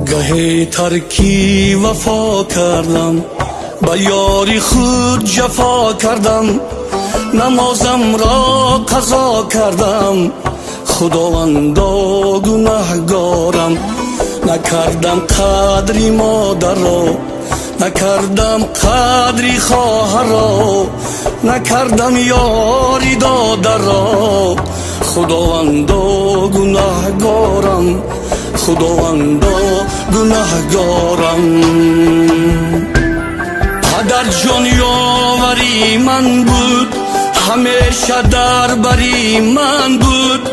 گهی ترکی وفا کردم، با یاری خود جفا کردم، نمازم را قضا کردم، خداوندا گناهگارم. نکردم قدری مادر را، نکردم قدری خواهر را، نکردم یاری دادر را، خداوندا گناهگارم، خداوندا گناهگارم. پدر جان یاوری من بود، همیشه در بری من بود،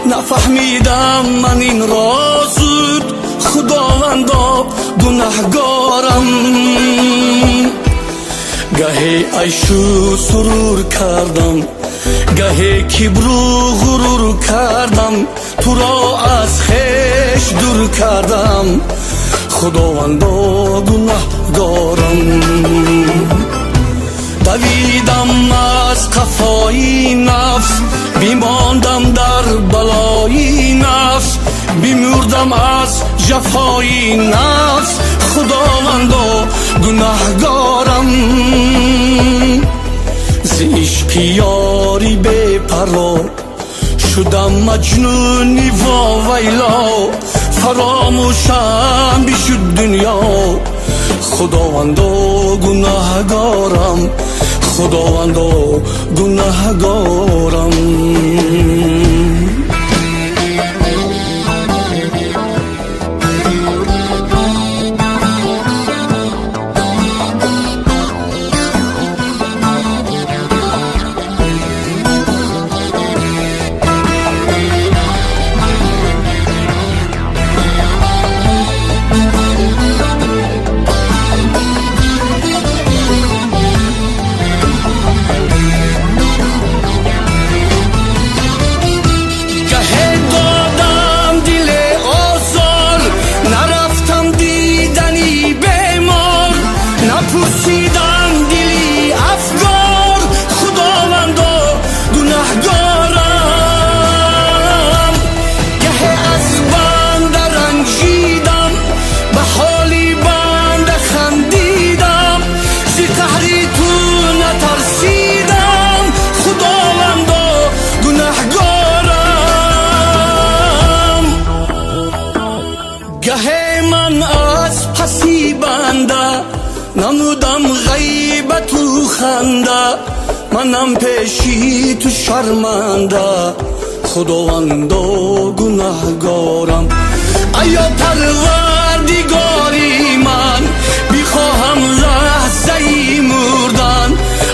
نفهمیدم من این رازود، خداوندا گناهگارم. گهی عیشو سرور کردم، گهی کبر و غرور کردم، تو را از خویش دور کردم، خداوندا گناهگارم. دویدم از قفای نفس، بیماندم در بلای نفس، بیمردم از جفای نفس، خداوندا گناهگارم. ز عشق یاری بی قرار شدم مجنونی و ویلا، فراموشم بشد دنیا، خداوندا گناهگارم، خداوندا گناهگارم. گه من از پسی بنده نمودم غیبت و خنده، منم پیشی تو شرمنده، خداوندا گناهگارم. ایا پروردگاری من، بیخواهم لحظه ای مردن،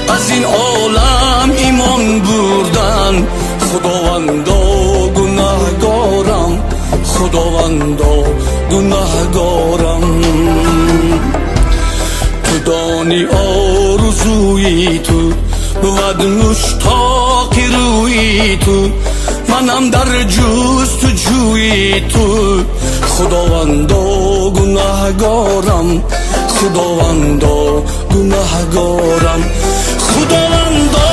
از این عالم ایمان بردن، خداوندا گناهگارم، خداوندا گناهگارم. تو دانی آرزوی تو بود مشتاق روی تو، منم در جستجوی تو، خداوندا گناهگارم، خداوندا گناهگارم، خداوندا